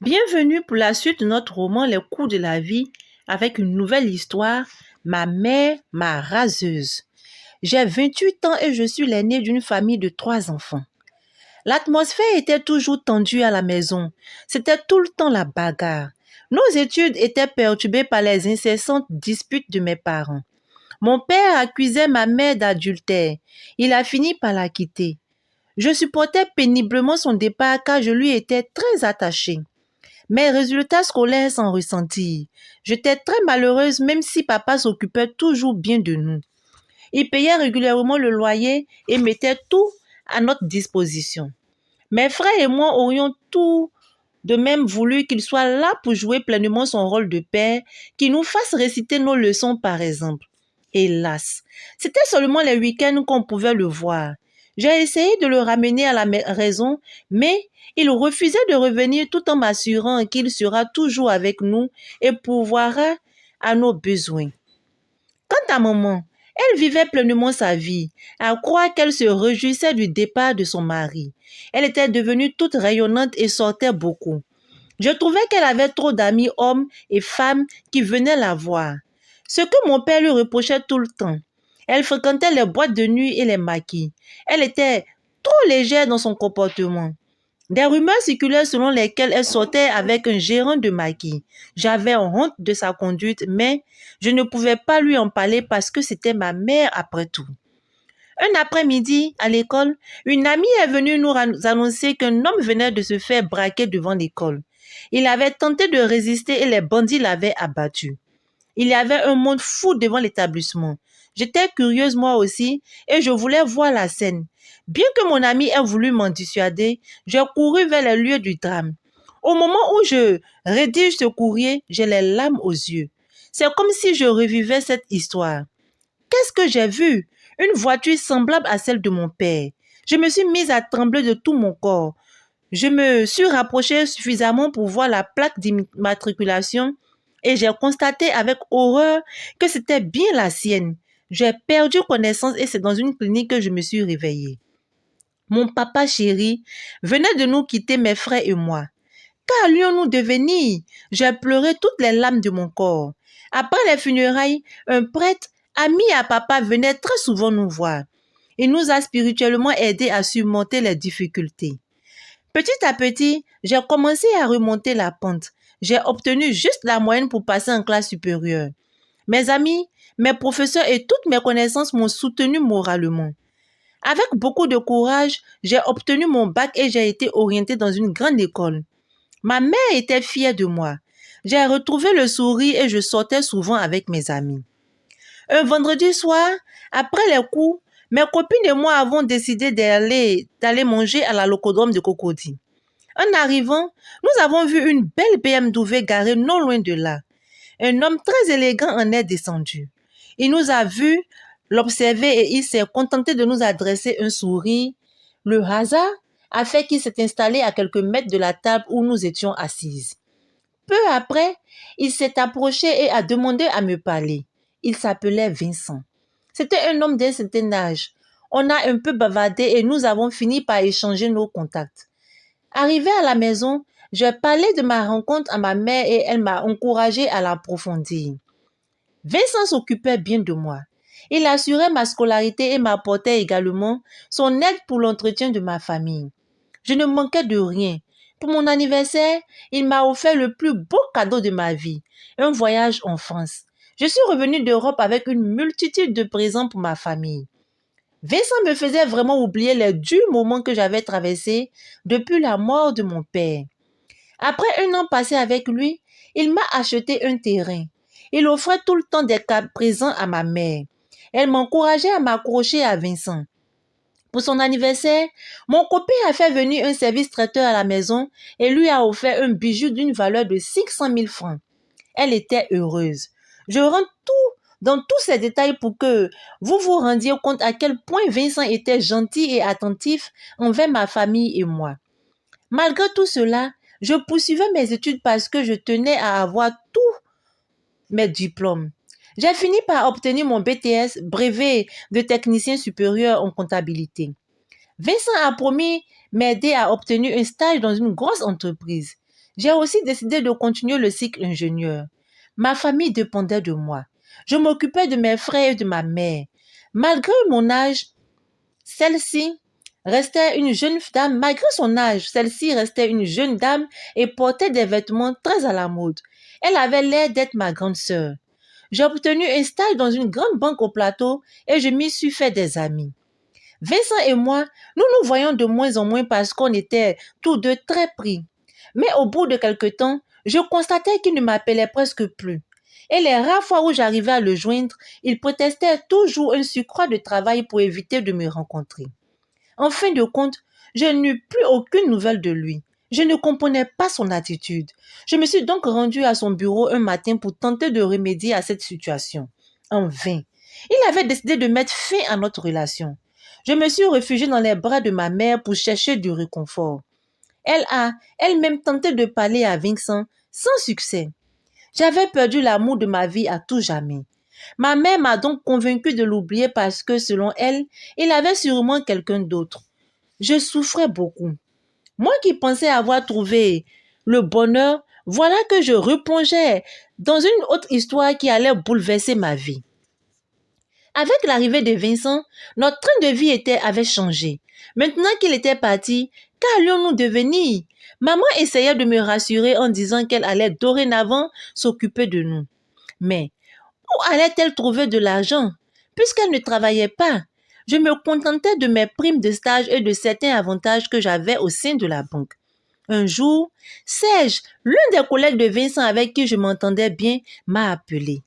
Bienvenue pour la suite de notre roman Les coups de la vie avec une nouvelle histoire, Ma mère, ma raseuse. J'ai 28 ans et je suis l'aînée d'une famille de 3 enfants. L'atmosphère était toujours tendue à la maison. C'était tout le temps la bagarre. Nos études étaient perturbées par les incessantes disputes de mes parents. Mon père accusait ma mère d'adultère. Il a fini par la quitter. Je supportais péniblement son départ car je lui étais très attachée. Mes résultats scolaires s'en ressentirent. J'étais très malheureuse même si papa s'occupait toujours bien de nous. Il payait régulièrement le loyer et mettait tout à notre disposition. Mes frères et moi aurions tout de même voulu qu'il soit là pour jouer pleinement son rôle de père, qu'il nous fasse réciter nos leçons par exemple. Hélas, c'était seulement les week-ends qu'on pouvait le voir. J'ai essayé de le ramener à la raison, mais il refusait de revenir tout en m'assurant qu'il sera toujours avec nous et pourvoira à nos besoins. Quant à maman, elle vivait pleinement sa vie, à croire qu'elle se réjouissait du départ de son mari. Elle était devenue toute rayonnante et sortait beaucoup. Je trouvais qu'elle avait trop d'amis hommes et femmes qui venaient la voir. Ce que mon père lui reprochait tout le temps. Elle fréquentait les boîtes de nuit et les maquis. Elle était trop légère dans son comportement. Des rumeurs circulaient selon lesquelles elle sortait avec un gérant de maquis. J'avais honte de sa conduite, mais je ne pouvais pas lui en parler parce que c'était ma mère après tout. Un après-midi, à l'école, une amie est venue nous annoncer qu'un homme venait de se faire braquer devant l'école. Il avait tenté de résister et les bandits l'avaient abattu. Il y avait un monde fou devant l'établissement. J'étais curieuse moi aussi et je voulais voir la scène. Bien que mon ami ait voulu m'en dissuader, j'ai couru vers les lieux du drame. Au moment où je rédige ce courrier, j'ai les larmes aux yeux. C'est comme si je revivais cette histoire. Qu'est-ce que j'ai vu? Une voiture semblable à celle de mon père. Je me suis mise à trembler de tout mon corps. Je me suis rapprochée suffisamment pour voir la plaque d'immatriculation et j'ai constaté avec horreur que c'était bien la sienne. J'ai perdu connaissance et c'est dans une clinique que je me suis réveillée. Mon papa chéri venait de nous quitter, mes frères et moi. Qu'allions-nous devenir? J'ai pleuré toutes les larmes de mon corps. Après les funérailles, un prêtre, ami à papa, venait très souvent nous voir. Il nous a spirituellement aidés à surmonter les difficultés. Petit à petit, j'ai commencé à remonter la pente. J'ai obtenu juste la moyenne pour passer en classe supérieure. Mes amis, mes professeurs et toutes mes connaissances m'ont soutenu moralement. Avec beaucoup de courage, j'ai obtenu mon bac et j'ai été orientée dans une grande école. Ma mère était fière de moi. J'ai retrouvé le sourire et je sortais souvent avec mes amis. Un vendredi soir, après les cours, mes copines et moi avons décidé d'aller manger à la locodrome de Cocody. En arrivant, nous avons vu une belle BMW garée non loin de là. Un homme très élégant en est descendu. Il nous a vus l'observer et il s'est contenté de nous adresser un sourire. Le hasard a fait qu'il s'est installé à quelques mètres de la table où nous étions assises. Peu après, il s'est approché et a demandé à me parler. Il s'appelait Vincent. C'était un homme d'un certain âge. On a un peu bavardé et nous avons fini par échanger nos contacts. Arrivée à la maison, j'ai parlé de ma rencontre à ma mère et elle m'a encouragée à l'approfondir. Vincent s'occupait bien de moi. Il assurait ma scolarité et m'apportait également son aide pour l'entretien de ma famille. Je ne manquais de rien. Pour mon anniversaire, il m'a offert le plus beau cadeau de ma vie, un voyage en France. Je suis revenue d'Europe avec une multitude de présents pour ma famille. Vincent me faisait vraiment oublier les durs moments que j'avais traversés depuis la mort de mon père. Après un an passé avec lui, il m'a acheté un terrain. Il offrait tout le temps des présents à ma mère. Elle m'encourageait à m'accrocher à Vincent. Pour son anniversaire, mon copain a fait venir un service traiteur à la maison et lui a offert un bijou d'une valeur de 500 000 francs. Elle était heureuse. Je rentre dans tous ces détails pour que vous vous rendiez compte à quel point Vincent était gentil et attentif envers ma famille et moi. Malgré tout cela, je poursuivais mes études parce que je tenais à avoir tous mes diplômes. J'ai fini par obtenir mon BTS, brevet de technicien supérieur en comptabilité. Vincent a promis m'aider à obtenir un stage dans une grosse entreprise. J'ai aussi décidé de continuer le cycle ingénieur. Ma famille dépendait de moi. Je m'occupais de mes frères et de ma mère. Malgré mon âge, celle-ci restait une jeune dame. Malgré son âge, celle-ci restait une jeune dame et portait des vêtements très à la mode. Elle avait l'air d'être ma grande sœur. J'ai obtenu un stage dans une grande banque au plateau et je m'y suis fait des amis. Vincent et moi, nous nous voyons de moins en moins parce qu'on était tous deux très pris. Mais au bout de quelque temps, je constatais qu'il ne m'appelait presque plus. Et les rares fois où j'arrivais à le joindre, il protestait toujours un surcroît de travail pour éviter de me rencontrer. En fin de compte, je n'eus plus aucune nouvelle de lui. Je ne comprenais pas son attitude. Je me suis donc rendue à son bureau un matin pour tenter de remédier à cette situation. En vain. Il avait décidé de mettre fin à notre relation. Je me suis réfugiée dans les bras de ma mère pour chercher du réconfort. Elle a elle-même tenté de parler à Vincent sans succès. J'avais perdu l'amour de ma vie à tout jamais. Ma mère m'a donc convaincue de l'oublier parce que, selon elle, il avait sûrement quelqu'un d'autre. Je souffrais beaucoup. Moi qui pensais avoir trouvé le bonheur, voilà que je replongeais dans une autre histoire qui allait bouleverser ma vie. Avec l'arrivée de Vincent, notre train de vie avait changé. Maintenant qu'il était parti, qu'allions-nous devenir? Maman essayait de me rassurer en disant qu'elle allait dorénavant s'occuper de nous. Mais où allait-elle trouver de l'argent? Puisqu'elle ne travaillait pas, je me contentais de mes primes de stage et de certains avantages que j'avais au sein de la banque. Un jour, Serge, l'un des collègues de Vincent avec qui je m'entendais bien, m'a appelé.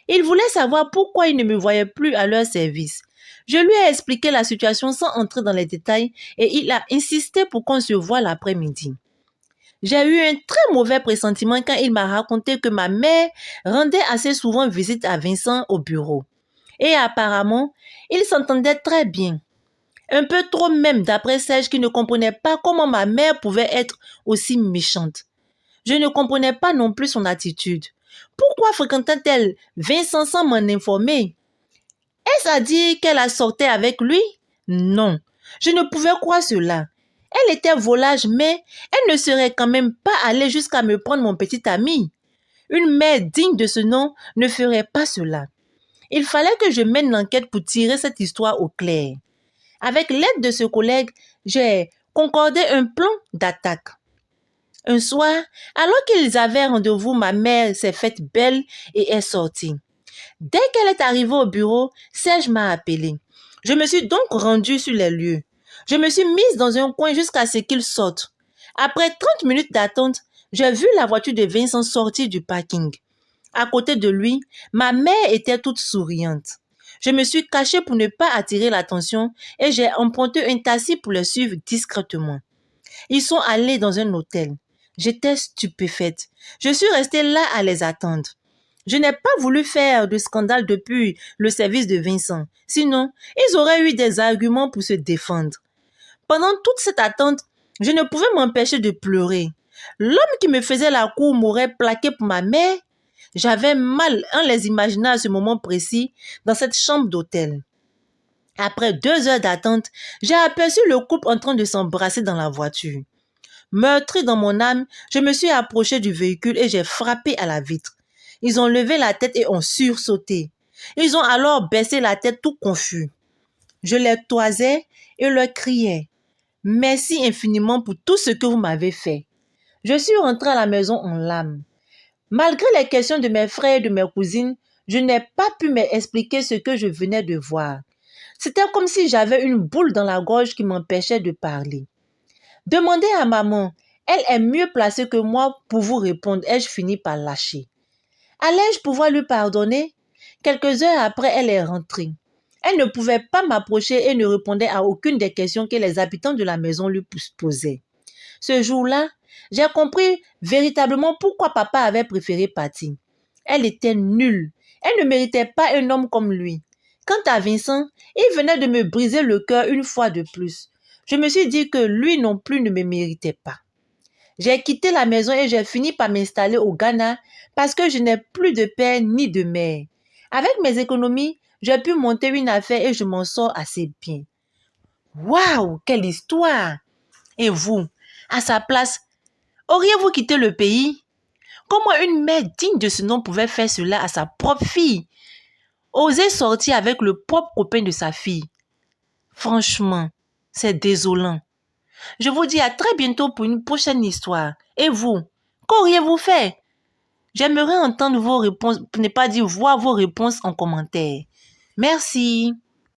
Il voulait savoir pourquoi il ne me voyait plus à leur service. Je lui ai expliqué la situation sans entrer dans les détails et il a insisté pour qu'on se voie l'après-midi. J'ai eu un très mauvais pressentiment quand il m'a raconté que ma mère rendait assez souvent visite à Vincent au bureau. Et apparemment, ils s'entendaient très bien. Un peu trop même d'après Serge qui ne comprenait pas comment ma mère pouvait être aussi méchante. Je ne comprenais pas non plus son attitude. Pourquoi fréquentait-elle Vincent sans m'en informer? Est-ce à dire qu'elle a sorti avec lui? Non, je ne pouvais croire cela. Elle était volage, mais elle ne serait quand même pas allée jusqu'à me prendre mon petit ami. Une mère digne de ce nom ne ferait pas cela. Il fallait que je mène l'enquête pour tirer cette histoire au clair. Avec l'aide de ce collègue, j'ai concordé un plan d'attaque. Un soir, alors qu'ils avaient rendez-vous, ma mère s'est faite belle et est sortie. Dès qu'elle est arrivée au bureau, Serge m'a appelé. Je me suis donc rendue sur les lieux. Je me suis mise dans un coin jusqu'à ce qu'il sorte. Après 30 minutes d'attente, j'ai vu la voiture de Vincent sortir du parking. À côté de lui, ma mère était toute souriante. Je me suis cachée pour ne pas attirer l'attention et j'ai emprunté un taxi pour le suivre discrètement. Ils sont allés dans un hôtel. J'étais stupéfaite. Je suis restée là à les attendre. Je n'ai pas voulu faire de scandale depuis le service de Vincent. Sinon, ils auraient eu des arguments pour se défendre. Pendant toute cette attente, je ne pouvais m'empêcher de pleurer. L'homme qui me faisait la cour m'aurait plaqué pour ma mère. J'avais mal en les imaginant à ce moment précis dans cette chambre d'hôtel. Après 2 heures d'attente, j'ai aperçu le couple en train de s'embrasser dans la voiture. Meurtri dans mon âme, je me suis approchée du véhicule et j'ai frappé à la vitre. Ils ont levé la tête et ont sursauté. Ils ont alors baissé la tête tout confus. Je les toisais et leur criais. Merci infiniment pour tout ce que vous m'avez fait. Je suis rentrée à la maison en larmes. Malgré les questions de mes frères et de mes cousines, je n'ai pas pu m'expliquer ce que je venais de voir. C'était comme si j'avais une boule dans la gorge qui m'empêchait de parler. Demandez à maman, elle est mieux placée que moi pour vous répondre, ai-je fini par lâcher. Allais-je pouvoir lui pardonner? Quelques heures après, elle est rentrée. Elle ne pouvait pas m'approcher et ne répondait à aucune des questions que les habitants de la maison lui posaient. Ce jour-là, j'ai compris véritablement pourquoi papa avait préféré partir. Elle était nulle. Elle ne méritait pas un homme comme lui. Quant à Vincent, il venait de me briser le cœur une fois de plus. Je me suis dit que lui non plus ne me méritait pas. J'ai quitté la maison et j'ai fini par m'installer au Ghana parce que je n'ai plus de père ni de mère. Avec mes économies, j'ai pu monter une affaire et je m'en sors assez bien. Waouh, quelle histoire! Et vous, à sa place, Auriez-vous quitté le pays? Comment une mère digne de ce nom pouvait faire cela à sa propre fille? Oser sortir avec le propre copain de sa fille. Franchement, c'est désolant. Je vous dis à très bientôt pour une prochaine histoire. Et vous, qu'auriez-vous fait? J'aimerais entendre vos réponses, pour ne pas dire voir vos réponses en commentaire. Merci.